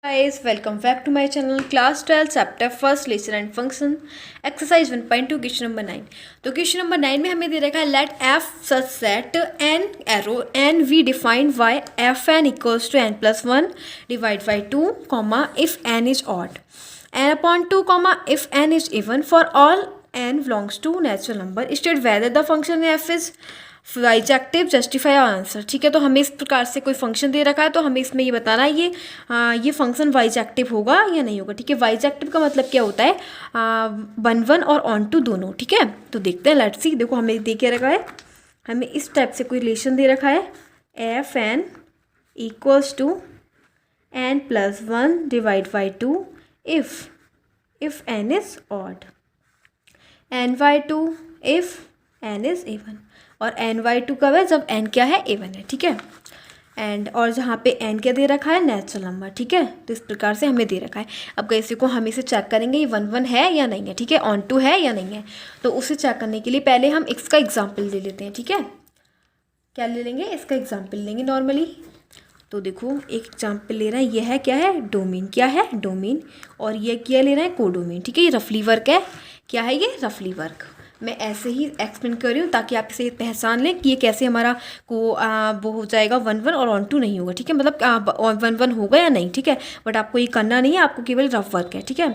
Guys, welcome back to my channel class 12 chapter first lesson and function exercise 1.2 question number 9। तो question number 9 में हमें दे रखा है late f such that n arrow and we define y fn equals to n plus 1 divide by 2 comma if n is odd n upon 2 comma if n is even for all n belongs to natural number state whether the function f is bijective justify और answer. ठीक है, तो हमें इस प्रकार से कोई function दे रखा है तो हमें इसमें ये बताना है ये फंक्शन बाइजेक्टिव होगा या नहीं होगा। ठीक है, बाइजेक्टिव का मतलब क्या होता है, वन वन और ऑन टू दोनों। ठीक है, तो देखते हैं, लेट्स सी। देखो हमें दे के रखा है, हमें इस टाइप से कोई रिलेशन दे रखा है f n equals to n plus 1 divide by 2 if n is odd, n by 2 if n is even, और एन बाई 2 कब है, जब एन क्या है, एवन है। ठीक है, एंड और जहाँ पे एन क्या दे रखा है, नेचुरल नंबर। ठीक है, तो इस प्रकार से हमें दे रखा है। अब कैसे को हम इसे चेक करेंगे ये वन वन है या नहीं है। ठीक है, ऑन टू है या नहीं है, तो उसे चेक करने के लिए पहले हम इसका एग्जाम्पल ले लेते हैं। ठीक है, क्या ले लेंगे, इसका एग्जाम्पल लेंगे नॉर्मली। तो देखो एक एग्जाम्पल ले रहा है, ये है क्या है, डोमेन। क्या है, डोमेन। और ये क्या ले रहा है, कोडोमेन। ठीक है, ये रफली वर्क है। क्या है ये, रफली वर्क। मैं ऐसे ही एक्सप्लेन कर रही हूँ ताकि आप इसे पहचान लें कि ये कैसे हमारा को वो हो जाएगा वन वन और ऑन टू नहीं होगा। ठीक है, मतलब वन वन होगा या नहीं। ठीक है, बट आपको ये करना नहीं है, आपको केवल रफ वर्क है। ठीक है,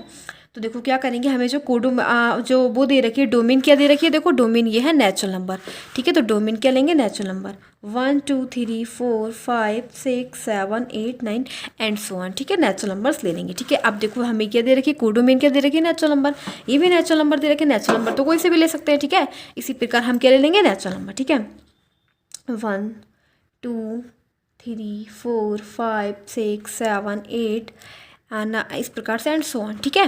तो देखो क्या करेंगे, हमें जो जो वो दे रखी है, डोमेन क्या दे रखी है, देखो डोमेन ये है नेचुरल नंबर। ठीक है, तो डोमेन क्या लेंगे, natural number 1 2 3 4 5 6 7 8 9 and so on. ठीक है, नेचुरल नंबर्स ले लेंगे। ठीक है, अब देखो हमें क्या दे रखी है, कोडोमेन क्या दे रखी है, नेचुरल नंबर। ये भी नेचुरल नंबर दे रखे, नेचुरल नंबर तो कोई से भी ले सकते हैं। ठीक है, इसी प्रकार हम क्या ले लेंगे, नेचुरल नंबर। ठीक है, 1 2 3 4 5 6 7 8 ना, इस प्रकार से एंड सो ऑन। ठीक है,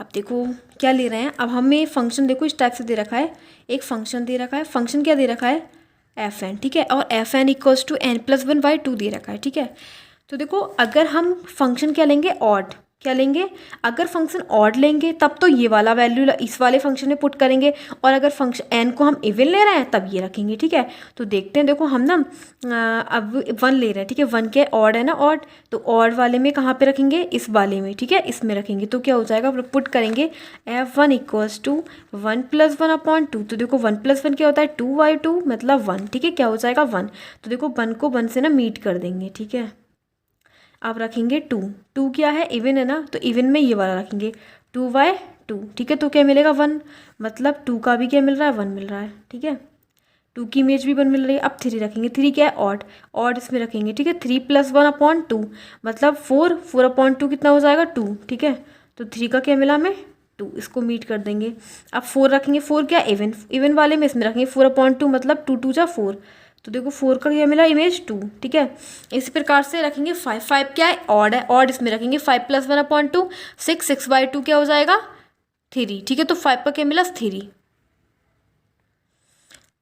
अब देखो क्या ले रहे हैं, अब हमें फंक्शन देखो इस टाइप से दे रखा है, एक फंक्शन दे रखा है। फंक्शन क्या दे रखा है, एफ एन। ठीक है, और f n equals to n plus 1 by 2 दे रखा है। ठीक है, तो देखो अगर हम फंक्शन क्या लेंगे, ऑड। क्या लेंगे, अगर फंक्शन ऑड लेंगे तब तो ये वाला वैल्यू इस वाले फंक्शन में पुट करेंगे, और अगर फंक्शन एन को हम इवन ले रहे हैं तब ये रखेंगे। ठीक है, तो देखते हैं, देखो हम ना अब 1 ले रहे हैं। ठीक है, 1 के ऑड है ना, ऑड, तो ऑड वाले में कहाँ पे रखेंगे, इस वाले में। ठीक है, इसमें रखेंगे तो क्या हो जाएगा, पुट करेंगे f1 equals to 1 plus 1 upon 2। तो देखो 1 प्लस 1 क्या होता है, 2/2 मतलब 1। ठीक है, क्या हो जाएगा, 1। तो देखो 1 को 1 से ना मीट कर देंगे। ठीक है, आप रखेंगे 2। 2 क्या है, इवन है ना, तो इवन में ये वाला रखेंगे 2/2। ठीक है, तो क्या मिलेगा, 1, मतलब 2 का भी क्या मिल रहा है, 1 मिल रहा है। ठीक है, 2 की इमेज भी 1 मिल रही है। अब 3 रखेंगे, 3 क्या है, ऑड, ऑड इसमें रखेंगे। ठीक है, 3 प्लस 1 अपॉन 2 मतलब 4, 4 अपॉन 2 कितना हो जाएगा, 2। ठीक है, तो 3 का क्या मिला हमें, 2, इसको मीट कर देंगे। अब 4 रखेंगे, 4 क्या, इवन, इवन वाले में इसमें रखेंगे 4 अपॉन 2 मतलब 2 2 जा 4, तो देखो 4 का क्या मिला, इमेज 2। ठीक है, इसी प्रकार से रखेंगे 5, 5 क्या है, ऑड है, ऑड इसमें रखेंगे 5 प्लस 1 अपॉन 2 6, 6/2 क्या हो जाएगा, 3। ठीक है, तो 5 का क्या मिला, 3।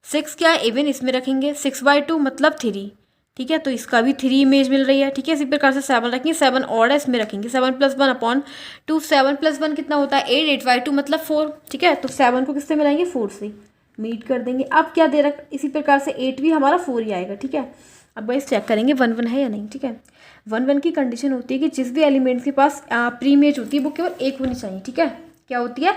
6 क्या है, इवन, इसमें रखेंगे 6/2 मतलब 3। ठीक है, तो इसका भी 3 इमेज मिल रही है। ठीक है, इसी प्रकार से 7 रखेंगे, 7 ऑड है, इसमें रखेंगे 7 प्लस 1 अपॉन 2, 7 प्लस 1 कितना होता है, 8, 8/2 मतलब 4। ठीक है, तो 7 को किससे मिलाएंगे, 4 से मीट कर देंगे। अब क्या दे रख, इसी प्रकार से 8 भी हमारा 4 ही आएगा। ठीक है, अब भाई चेक करेंगे 1 1 है या नहीं। ठीक है, 1 1 की कंडीशन होती है कि जिस भी एलिमेंट्स के पास प्री इमेज होती है वो केवल एक होनी चाहिए। ठीक है, क्या होती है,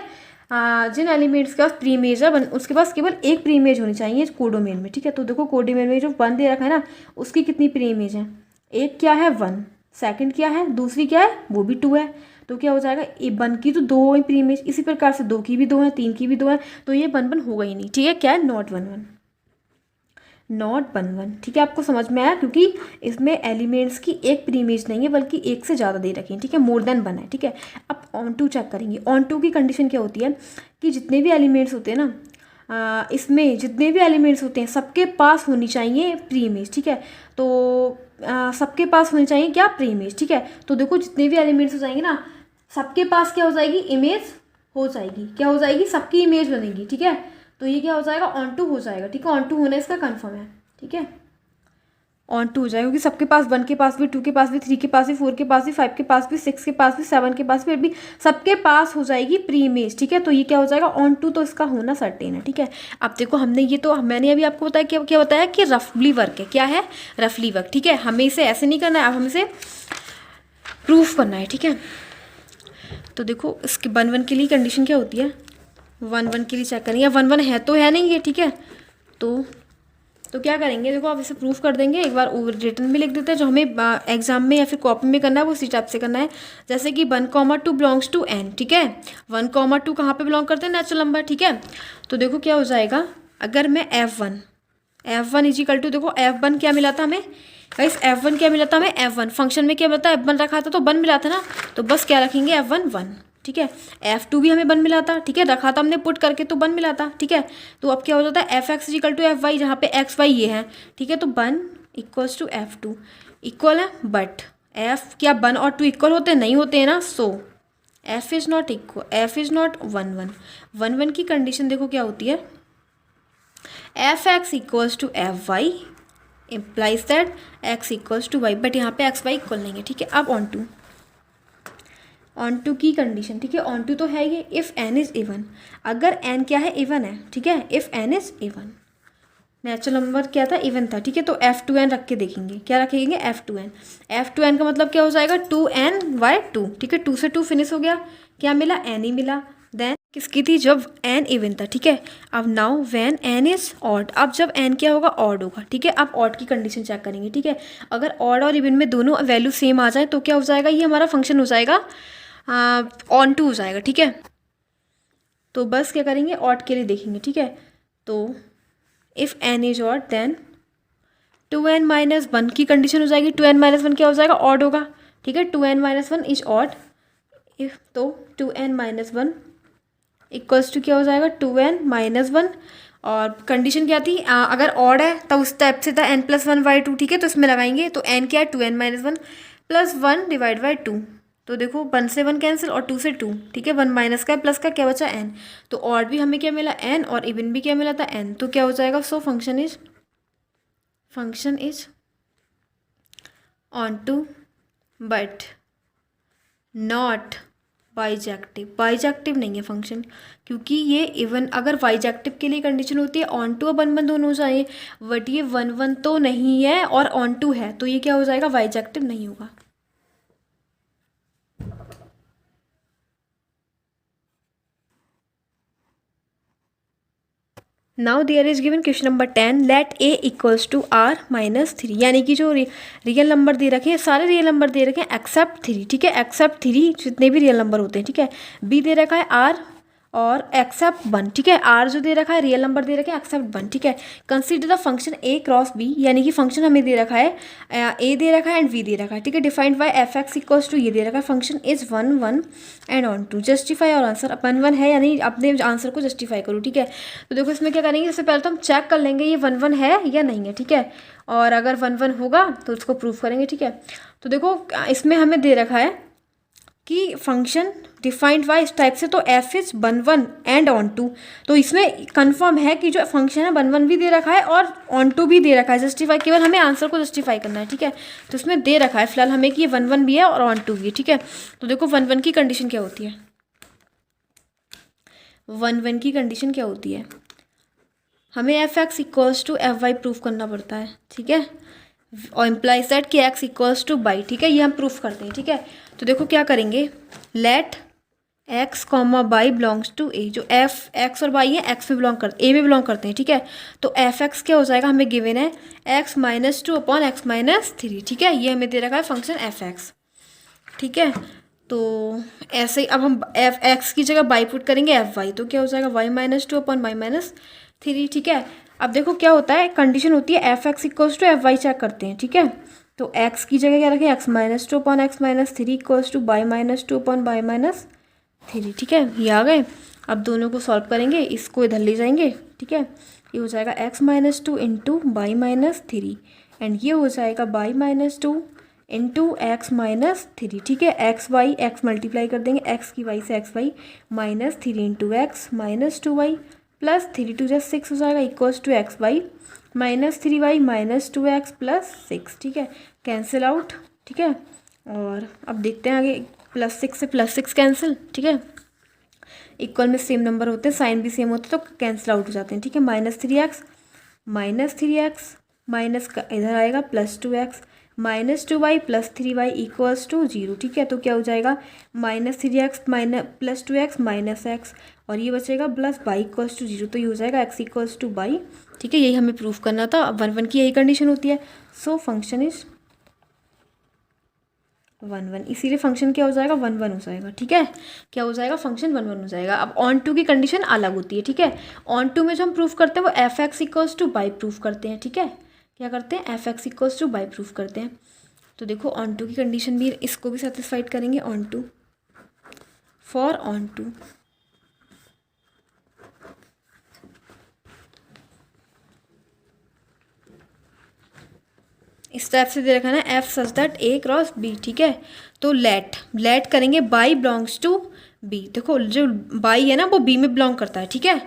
जिन एलिमेंट्स के पास प्री इमेज है उसके पास केवल एक प्री इमेज होनी चाहिए कोडोमेन में। ठीक है, तो देखो कोडोमेन में जो 1 दे रखा है ना, उसकी कितनी प्री इमेज है, एक क्या है, 1, सेकंड क्या है, दूसरी क्या है, वो भी 2 है। तो क्या हो जाएगा, 1 की तो 2 है प्री इमेज, इसी प्रकार से 2 की भी 2 है, 3 की भी 2 है, तो ये 1 1 होगा ही नहीं। ठीक है, क्या है, नॉट 1 1, नॉट 1 1। ठीक है, आपको समझ में आया, क्योंकि इसमें एलिमेंट्स की एक प्री इमेज नहीं है बल्कि एक से ज़्यादा दे रखी है। ठीक है, मोर देन 1 है। ठीक है, अब ऑन टू चेक करेंगे। ऑन टू की कंडीशन क्या होती है कि जितने भी एलिमेंट्स होते हैं ना, इसमें जितने भी एलिमेंट्स होते हैं सबके पास होनी चाहिए प्री इमेज। ठीक है, तो सबके पास होनी चाहिए क्या, प्री इमेज। ठीक है, तो देखो जितने भी एलिमेंट्स हो जाएंगे ना, सबके पास क्या हो जाएगी, इमेज हो जाएगी। क्या हो जाएगी, सबकी इमेज बनेगी। ठीक है, तो ये क्या हो जाएगा, ऑन टू हो जाएगा। ठीक है, ऑन टू होना इसका कन्फर्म है। ठीक है, ऑन टू हो जाएगा क्योंकि सबके पास 1 के पास भी, 2 के पास भी, 3 के पास भी, 4 के पास भी, 5 के पास भी, 6 के पास भी, 7 के पास भी सबके पास हो जाएगी प्री इमेज। ठीक है, तो ये क्या हो जाएगा, ऑन टू, तो इसका होना सर्टेन है। ठीक है, अब देखो हमने ये तो मैंने अभी आपको बताया क्या क्या बताया कि रफली वर्क है। क्या है, रफली वर्क। ठीक है, हमें इसे ऐसे नहीं करना है, अब हम इसे प्रूफ करना है, ठीक है। तो देखो इसके 1 1 के लिए कंडीशन क्या होती है, 1 1 के लिए चेक करेंगे, 1 1 है तो है नहीं ये, ठीक है। तो क्या करेंगे, देखो आप इसे प्रूफ कर देंगे, एक बार रिटर्न भी लिख देते हैं, जो हमें एग्जाम में या फिर कॉपी में करना है वो उसी टाइप से करना है। जैसे कि 1, 2 बिलोंग्स टू n, ठीक है। 1, 2 कहाँ पे बिलोंग करते हैं, नेचुरल नंबर, ठीक है। तो देखो क्या हो जाएगा, अगर मैं F1 इजिकल टू, देखो F1 क्या मिला था हमें गाइस, F1 क्या मिला था हमें, F1 फंक्शन में क्या मिला था, F1 रखा था तो 1 मिला था ना, तो बस क्या रखेंगे F1 1, ठीक है। F2 भी हमें 1 मिला था, ठीक है, रखा था हमने पुट करके तो 1 मिला था, ठीक है। तो अब क्या हो जाता है Fx इजिकल टू Fy, जहाँ पे XY ये है, ठीक है। तो 1 इक्वल्स टू F2 इक्वल है, बट F क्या 1 और 2 इक्वल होते हैं, नहीं होते हैं ना, सो F is not equal, F is not 1 1 1 1 की कंडीशन देखो क्या होती है, Fx equals to Fy implies that x equals to y, but यहाँ पे एक्स वाई इक्वल नहीं है, ठीक है। अब ऑन टू की कंडीशन, ठीक है, ऑन टू तो है ये, इफ़ n इज़ इवन, अगर n क्या है, इवन है, ठीक है, if n is even, natural number क्या था, इवन था, ठीक है। तो F2n रख के देखेंगे, क्या रखेंगे, F2n का मतलब क्या हो जाएगा, 2n/2, ठीक है। 2 से 2 फिनिश हो गया, क्या मिला, n ही मिला। देन किसकी थी, जब n इवन था, ठीक है। अब now when n is odd, अब जब n क्या होगा, ऑड होगा, ठीक है। अब ऑड की कंडीशन चेक करेंगे, ठीक है। अगर ऑड और इवन में दोनों वैल्यू सेम आ जाए तो क्या हो जाएगा, ये हमारा फंक्शन हो जाएगा ऑन टू हो जाएगा, ठीक है। तो बस क्या करेंगे, ऑड के लिए देखेंगे, ठीक है। तो if n is odd then 2n-1 की कंडीशन हो जाएगी, 2n-1 क्या हो जाएगा, ऑड होगा, ठीक है। 2n-1 इज ऑड, इफ तो 2n-1 इक्वल्स टू क्या हो जाएगा, 2n-1, और कंडीशन क्या थी, अगर ऑड है तो उस टाइप से था n+1/2, ठीक है। तो इसमें लगाएंगे, तो n क्या है, 2n-1 प्लस 1 डिवाइड बाई 2, तो देखो 1 से 1 कैंसिल और 2 से 2, ठीक है। 1 माइनस का प्लस का क्या बचा, n, तो ऑड भी हमें क्या मिला, n, और इवन भी क्या मिला था, n, तो क्या हो जाएगा, so function is onto but not bijective नहीं है फंक्शन, क्योंकि ये इवन, अगर बाइजेक्टिव के लिए कंडीशन होती है ऑन टू और 1 1 दोनों चाहिए, बट ये 1 1 तो नहीं है और ऑन टू है, तो ये क्या हो जाएगा, बाइजेक्टिव नहीं होगा। Now there is given question number 10, let a equals to r-3, यानी कि जो रियल नंबर दे रखे हैं, सारे रियल नंबर दे रखे हैं एक्सेप्ट 3, ठीक है, एक्सेप्ट 3 जितने भी रियल नंबर होते हैं, ठीक है। b दे रखा है r और एक्सेप्ट 1, ठीक है। r जो दे रखा है, रियल नंबर दे रखे हैं एक्सेप्ट 1, ठीक है। Consider the function a cross b, यानी कि फंक्शन हमें दे रखा है, a दे रखा है एंड v दे रखा है, ठीक है। Defined by f(x) equals to, ये दे रखा है function is 1 1 and onto, justify और आंसर, 1 1 है यानी अपने आंसर को जस्टिफाई करो, ठीक है। तो देखो इसमें क्या करेंगे, इससे पहले तो हम चेक कर लेंगे ये 1 1 है या नहीं है, ठीक है। और अगर 1 1 होगा तो उसको प्रूफ करेंगे, ठीक है। तो देखो इसमें हमें दे रखा है कि फंक्शन डिफाइंड बाय इस टाइप से, तो f is 1 1 and onto, तो इसमें कंफर्म है कि जो फंक्शन है 1 1 भी दे रखा है और ऑन टू भी दे रखा है, जस्टिफाई, केवल हमें आंसर को जस्टिफाई करना है, ठीक है। तो इसमें दे रखा है फिलहाल हमें कि ये 1 1 भी है और ऑन टू भी है, ठीक है। तो देखो 1 1 की कंडीशन क्या होती है, 1 1 की कंडीशन क्या होती है, हमें f(x) equals to Fy proof करना पड़ता है, ठीक है, और इम्प्लाइज दैट कि x इक्वल्स टू बाई, ठीक है, ये हम प्रूफ करते हैं, ठीक है। तो देखो क्या करेंगे, let x, y belongs to a, जो x और y है x में बिलोंग करते, a में बिलोंग करते हैं, ठीक है। तो f(x) क्या हो जाएगा, हमें गिवन है x-2/x-3, ठीक है, ये हमें दे रखा है फंक्शन f(x), ठीक है। तो ऐसे ही अब हम f(x) की जगह बाई पुट करेंगे Fy, तो क्या हो जाएगा y-2/y-3, ठीक है। अब देखो क्या होता है, कंडीशन होती है f(x) equals to Fy check करते हैं, ठीक है। तो x की जगह क्या रखें, x-2/x-3 इक्वल्स टू y-2/y-3, ठीक है, ये आ गए। अब दोनों को सॉल्व करेंगे, इसको इधर ले जाएंगे, ठीक है। ये हो जाएगा x-2 इंटू y-3 एंड ये हो जाएगा y-2 इंटू x-3, ठीक है। x मल्टीप्लाई कर देंगे, x की y से xy -3 इंटू x-2y प्लस 3 2 जा 6 हो जाएगा equals to xy -3y -2x plus 6, ठीक है, कैंसिल आउट, ठीक है। और अब देखते हैं आगे, +6 से +6 कैंसिल, ठीक है, इक्वल में सेम नंबर होते हैं, साइन भी सेम होते हैं तो कैंसिल आउट हो जाते हैं, ठीक है। -3x माइनस का इधर आएगा +2x -2y plus 3y equals to 0, ठीक है। तो क्या हो जाएगा -3x plus 2x minus x, और ये बचेगा प्लस y इक्वल्स टू 0, तो ये हो जाएगा x इक्वल्स टू y, ठीक है। यही हमें प्रूफ करना था। अब 1 1 की यही कंडीशन होती है। सो फंक्शन इज 1 1, इसीलिए फंक्शन क्या हो जाएगा 1 1 हो जाएगा, ठीक है। क्या हो जाएगा फंक्शन 1 1 हो जाएगा। अब ऑन टू की कंडीशन अलग होती है, ठीक है। ऑन टू में जो हम प्रूफ करते हैं वो F x equals two by proof करते हैं, ठीक है। क्या करते हैं F x equals two by proof करते हैं। तो देखो ऑन टू की कंडीशन भी इसको भी सेटिस्फाइड करेंगे। Onto, for onto इस टाइप से दे रखा है ना, f such that A cross B, ठीक है। तो लेट करेंगे बाई बिलोंग्स टू बी। देखो जो बाई है ना वो बी में बिलोंग करता है, ठीक है।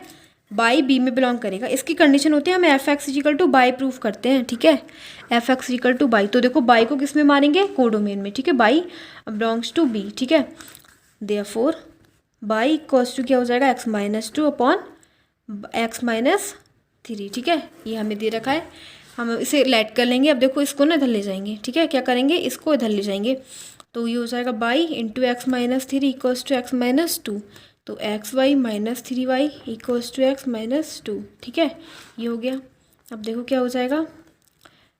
बाई बी में बिलोंग करेगा, इसकी कंडीशन होती है हम F x equal to by proof करते हैं, ठीक है। F x equal to by, तो देखो बाई को किस में मारेंगे कोडोमेन में, ठीक है। बाई बिलोंग्स टू बी, ठीक है। देयरफॉर बाई इक्वल्स टू क्या हो जाएगा x-2 अपॉन x-3, ठीक है। ये हमें दे रखा है, हम इसे लेट कर लेंगे। अब देखो इसको ना इधर ले जाएंगे, ठीक है। क्या करेंगे इसको इधर ले जाएंगे, तो ये हो जाएगा by into x-3 equals to x-2, तो x y-3y equals to x-2, ठीक है। ये हो गया। अब देखो क्या हो जाएगा,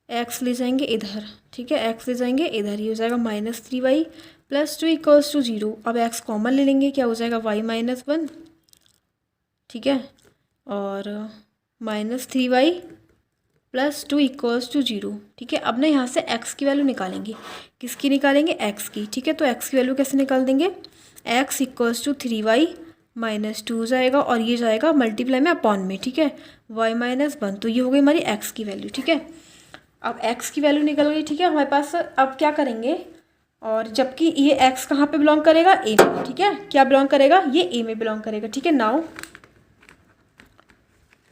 x ले जाएंगे इधर, ठीक है। x ले जाएंगे इधर, ये हो जाएगा -3y प्लस 2 इक्वल्स टू 0। अब x कॉमन ले लेंगे, क्या हो जाएगा y-1, ठीक है। और -3y प्लस 2 इक्वल्स टू 0, ठीक है। अब ना यहाँ से x की वैल्यू निकालेंगे। किसकी निकालेंगे x की, ठीक है। तो x की वैल्यू कैसे निकाल देंगे, x इक्वल्स टू 3y-2 जाएगा, और ये जाएगा मल्टीप्लाई में अपॉन में, ठीक है। y-1, तो ये हो गई हमारी x की वैल्यू, ठीक है। अब x की वैल्यू निकल गई, ठीक है हमारे पास। अब क्या करेंगे, और जबकि ये x कहाँ पे बिलोंग करेगा a में, ठीक है। क्या बिलोंग करेगा, ये a में बिलोंग करेगा, ठीक है।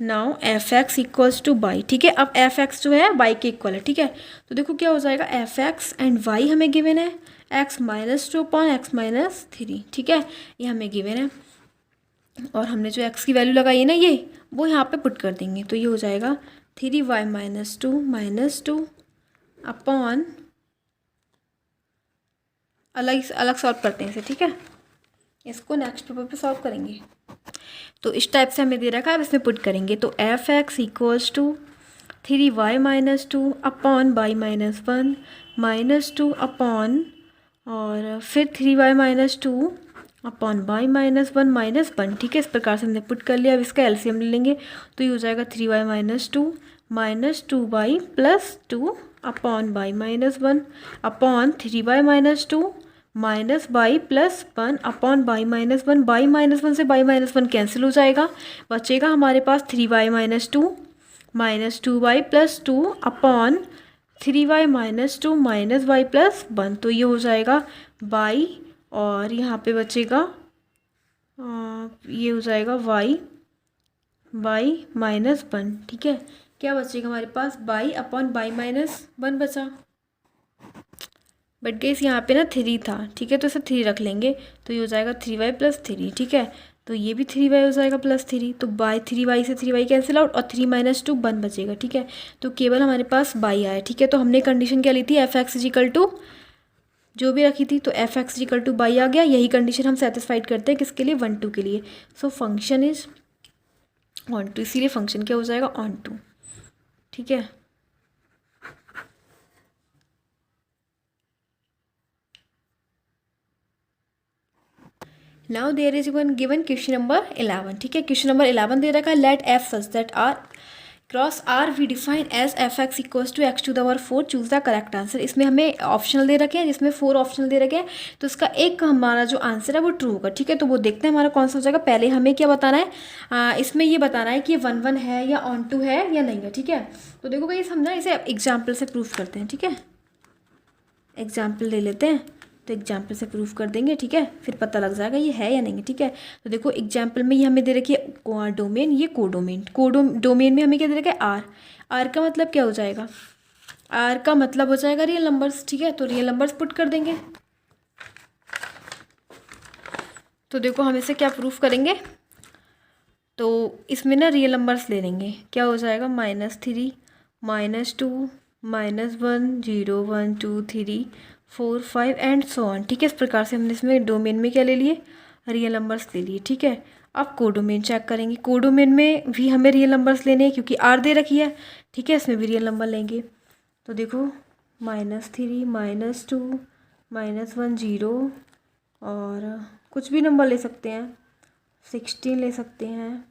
Now f x equals two by, ठीक है। अब एफ एक्स जो है बाई के इक्वल है, ठीक है। तो देखो क्या हो जाएगा, एफ एक्स एंड वाई हमें गिवन है x-2 अपॉन x-3, ठीक है। ये हमें गिवन है, और हमने जो x की वैल्यू लगाई है ना ये वो यहाँ पे पुट कर देंगे। तो ये हो जाएगा 3y-2 अपॉन, अलग अलग सॉल्व करते हैं इसे, ठीक है। इसको नेक्स्ट पेपर पे सॉल्व करेंगे। तो इस टाइप से हमें दे रखा है, अब इसमें पुट करेंगे। तो f x equals to 3y-2 upon y-1 -2 upon, और फिर 3y-2 अपॉन y-1 -1, ठीक है। इस प्रकार से हमने पुट कर लिया। अब इसका एलसीएम ले लेंगे, तो ये हो जाएगा 3y-2 -2y plus 2 upon y-1 upon 3y-2 -y plus 1 upon y-1। y-1 से y-1 कैंसिल हो जाएगा, बचेगा हमारे पास 3y-2 -2y plus 2 upon 3y-2 -y plus 1, तो ये हो जाएगा y, और यहाँ पे बचेगा ये हो जाएगा y-1, ठीक है। क्या बचेगा हमारे पास y अपॉन y-1 बचा, बट गेस यहाँ पे ना 3 था, ठीक है। तो इसे 3 रख लेंगे, तो ये हो जाएगा 3y प्लस 3, ठीक है। तो ये भी 3y हो जाएगा प्लस 3, तो बाई 3y से 3y कैंसिल आउट, और 3 -2 1 बचेगा, ठीक है। तो केवल हमारे पास बाई आया, ठीक है। तो हमने कंडीशन क्या ली थी, एफ एक्स इक्वल टू जो भी रखी थी, तो एफ एक्स इक्वल टू बाई आ गया। यही कंडीशन हम सेटिस्फाइड करते हैं किसके लिए, 1 2 के लिए। So function is onto, इसीलिए फंक्शन क्या हो जाएगा ऑन टू, ठीक है। Now there is one given question number 11, ठीक है। क्वेश्चन नंबर 11 दे रखा है, let f such that R cross R we define as f x equals to x⁴ choose the correct answer. इसमें हमें ऑप्शनल दे रखे हैं, जिसमें 4 ऑप्शनल दे रखे हैं, तो इसका एक हमारा जो आंसर है वो ट्रू होगा, ठीक है। तो वो देखते हैं हमारा कौन सा हो जाएगा। पहले हमें क्या बताना है, इसमें ये बताना है कि 1 1 है या ऑन टू है या नहीं है, ठीक है। तो देखो भाई समझा, इसे एग्जाम्पल से प्रूफ करते हैं, ठीक है। एग्जाम्पल ले लेते हैं, तो एग्जाम्पल से प्रूफ कर देंगे, ठीक है। फिर पता लग जाएगा ये है या नहीं, ठीक है। तो देखो एग्जाम्पल में ये हमें दे रखी है डोमेन, ये कोडोमेन। डोमेन में हमें क्या दे रखा है, आर का मतलब क्या हो जाएगा, आर का मतलब हो जाएगा रियल नंबर्स, ठीक है। तो रियल नंबर्स पुट कर देंगे। तो देखो हम इसे क्या प्रूफ करेंगे, तो इसमें ना रियल नंबर्स ले लेंगे। क्या हो जाएगा -3 -2 -1 0 1 2 3 4 5 एंड सो ऑन। ठीक है, इस प्रकार से हमने इसमें डोमेन में क्या ले लिए, रियल नंबर्स ले लिए। ठीक है, अब कोडोमेन चेक करेंगे। कोडोमेन में भी हमें रियल नंबर्स लेने हैं क्योंकि आर दे रखी है। ठीक है, इसमें भी रियल नंबर लेंगे। तो देखो -3 -2 -1 0 और कुछ भी नंबर ले सकते हैं, 16 ले सकते हैं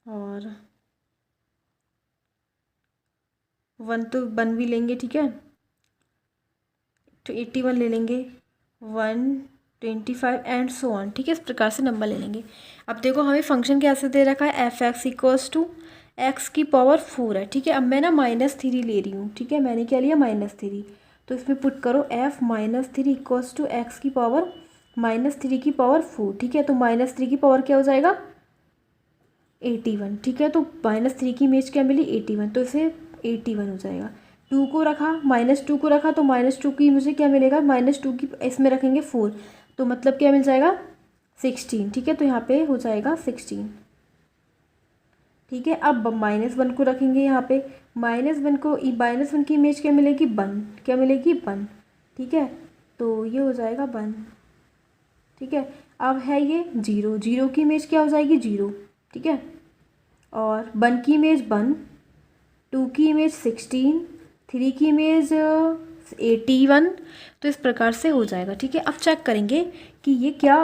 और 1 भी लेंगे। ठीक है, तो 81 ले लेंगे, 125 एंड सो ऑन। ठीक है, इस प्रकार से नंबर ले लेंगे। अब देखो हमें फंक्शन कैसे दे रखा है, f(x) = x⁴ है। ठीक है, अब मैं ना -3 ले रही हूँ। ठीक है, मैंने क्या लिया, -3। तो इसमें पुट करो f -3 = x⁻⁻4। ठीक है, तो -3 की पावर क्या हो जाएगा, 81। ठीक है, तो -3 की इमेज क्या मिली, 81, तो इसे 81 हो जाएगा। 2 को रखा, -2 को रखा तो -2 की मुझे क्या मिलेगा, -2 की इसमें रखेंगे 4, तो मतलब क्या मिल जाएगा, 16। ठीक है, तो यहाँ पे हो जाएगा 16। ठीक है, अब -1 को रखेंगे यहाँ पे, -1 की इमेज क्या मिलेगी, 1, क्या मिलेगी, 1। ठीक है, तो ये हो जाएगा 1। ठीक है, अब है ये 0, 0 की इमेज क्या हो जाएगी, 0। ठीक है, और 1 की इमेज 1, 2 की इमेज 16, 3 की इमेज 81। तो इस प्रकार से हो जाएगा। ठीक है, अब चेक करेंगे कि ये क्या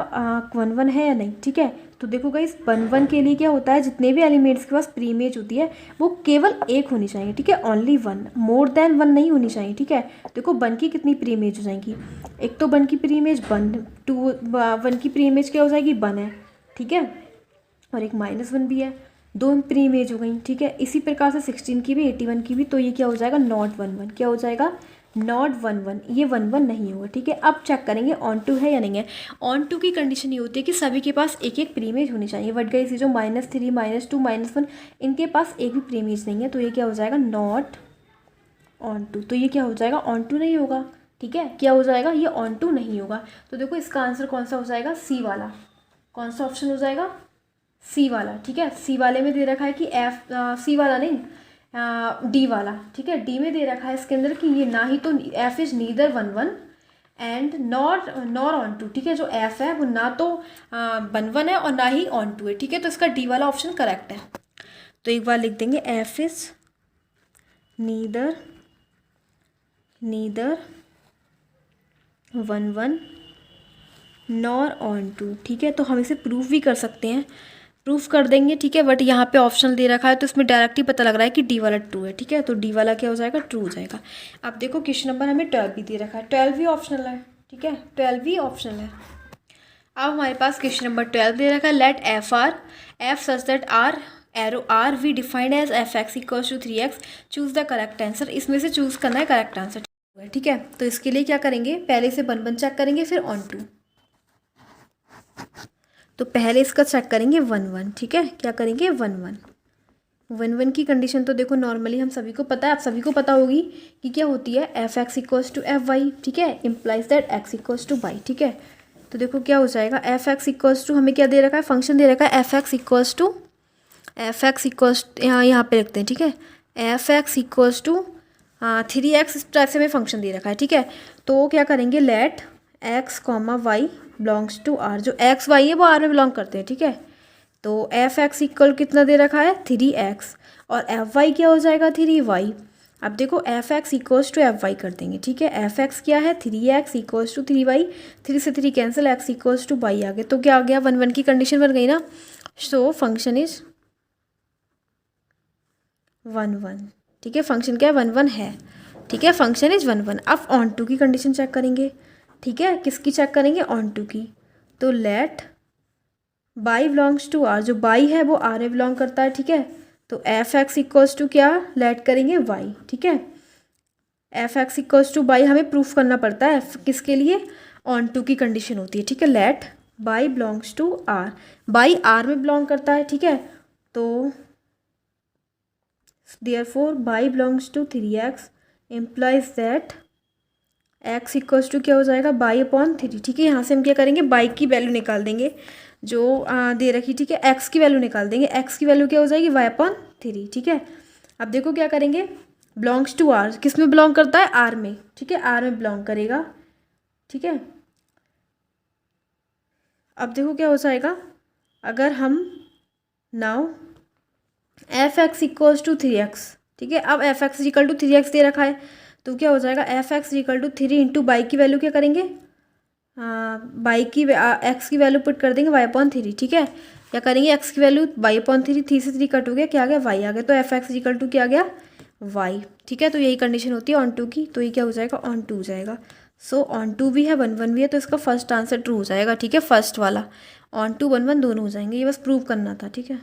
1 है या नहीं। ठीक है, तो देखो गाइस 1 के लिए क्या होता है, जितने भी एलिमेंट्स के पास प्री इमेज होती है वो केवल एक होनी चाहिए। ठीक है, ओनली 1, मोर देन 1 नहीं होनी चाहिए। ठीक है, देखो 1 की कितनी प्री इमेज हो जाएगी, एक तो 1 की प्री इमेज 1, 1 की प्री इमेज क्या हो जाएगी, 1 है। ठीक है, और एक -1 भी है, 2 प्री इमेज हो गई। ठीक है, इसी प्रकार से 16 की भी, 81 की भी, तो ये क्या हो जाएगा, नॉट 11। क्या हो जाएगा, नॉट 11, ये 11 नहीं होगा। ठीक है, अब चेक करेंगे ऑन टू है या नहीं है। ऑन टू की कंडीशन ये होती है कि सभी के पास एक एक प्री इमेज होनी चाहिए। बट गाइस ये जो -3 -2 -1 इनके पास एक भी प्री इमेज नहीं है, तो ये क्या हो जाएगा, नॉट ऑन टू। तो ये क्या हो जाएगा, ऑन टू नहीं होगा। ठीक है, क्या हो जाएगा, ये ऑन टू नहीं होगा। तो देखो इसका आंसर कौन सा हो जाएगा, सी वाला। कौन सा ऑप्शन हो जाएगा, सी वाला। ठीक है, सी वाले में दे रखा है कि सी वाला नहीं, डी वाला। ठीक है, डी में दे रखा है इसके अंदर कि ये ना ही तो f is neither 1 and nor onto. ठीक है, जो एफ है वो ना तो 1 है और ना ही ऑन टू है। ठीक है, तो इसका डी वाला ऑप्शन करेक्ट है। तो एक बार लिख देंगे, f is neither 1 nor onto. ठीक है, तो हम इसे प्रूफ भी कर सकते हैं, प्रूफ कर देंगे। ठीक है, बट यहाँ पे ऑप्शन दे रखा है तो इसमें डायरेक्ट ही पता लग रहा है कि डी वाला ट्रू है। ठीक है, तो डी वाला क्या हो जाएगा, ट्रू हो जाएगा। अब देखो क्वेश्चन नंबर हमें 12 भी दे रखा है, 12 भी ऑप्शनल है। ठीक है, 12 भी ऑप्शनल है। अब हमारे पास क्वेश्चन नंबर 12 दे रखा है, let f such that R we defined as f(x) = 3x, choose the correct answer. इसमें से चूज करना है करेक्ट आंसर। ठीक है, तो इसके लिए क्या करेंगे, पहले से 1 चेक करेंगे, फिर ऑन टू। तो पहले इसका चेक करेंगे 1 ठीक है, क्या करेंगे, 1 की कंडीशन तो देखो नॉर्मली हम सभी को पता है, आप सभी को पता होगी कि क्या होती है, f(x) = fy। ठीक है, इम्प्लाइज दैट x = y। ठीक है, तो देखो क्या हो जाएगा, f(x) हमें क्या दे रखा है, फंक्शन दे रखा है f(x) यहाँ पे रखते हैं। ठीक है, f(x) = 3x, इस टाइप से हमें फंक्शन दे रखा है। ठीक है, तो क्या करेंगे, let x, y belongs to r। जो x y है वो r में बिलोंग करते हैं। ठीक है, तो f(x) = कितना दे रखा है, 3x, और fy क्या हो जाएगा, 3y। अब देखो f(x) = fy कर देंगे। ठीक है, f(x) क्या है, 3x = 3y, 3 से 3 कैंसिल, x = y आ गया। तो क्या आ गया, 1 की कंडीशन बन गई ना। सो फंक्शन इज 1 ठीक है, फंक्शन क्या है, 1 है। ठीक है, फंक्शन इज 1 अब ऑन टू की कंडीशन चेक करेंगे। ठीक है, किसकी चेक करेंगे, ऑन टू की। तो let y belongs to R, जो बाई है वो आर में बिलोंग करता है। ठीक है, तो f(x) = क्या, लेट करेंगे y। ठीक है, f(x) = y हमें प्रूफ करना पड़ता है, किसके लिए, ऑन टू की कंडीशन होती है। ठीक है, let y belongs to R, y R में बिलोंग करता है। ठीक है, तो therefore y belongs to 3x implies that x = क्या हो जाएगा, y/3। ठीक है, यहाँ से हम क्या करेंगे, y की वैल्यू निकाल देंगे जो दे रखी। ठीक है, x की वैल्यू निकाल देंगे, x की वैल्यू क्या हो जाएगी, y/3। ठीक है, अब देखो क्या करेंगे, बिलोंग्स टू आर, किस में बिलोंग करता है, आर में, ठीक है, आर में बिलोंग करेगा, ठीक है। अब देखो क्या हो जाएगा, अगर हम now f x equals to 3x, ठीक है। अब f x equal to 3x दे रखा है, तो क्या हो जाएगा, f x equal to 3 into y की वैल्यू क्या करेंगे, बाई की एक्स की वैल्यू पुट कर देंगे y/3, ठीक है। क्या करेंगे, एक्स की वैल्यू y/3, 3 से 3 कट हो गया, क्या आ गया, y आ गया, तो एफ एक्स इक्वल टू क्या आ गया, y, ठीक है। तो यही कंडीशन होती है ऑन टू की, तो ये क्या हो जाएगा, ऑन टू हो जाएगा। सो ऑन टू भी है, 1 1 भी है, तो इसका फर्स्ट आंसर ट्रू हो जाएगा, ठीक है, फर्स्ट वाला, ऑन टू 1 1 दोनों हो जाएंगे, ये बस प्रूव करना था, ठीक है।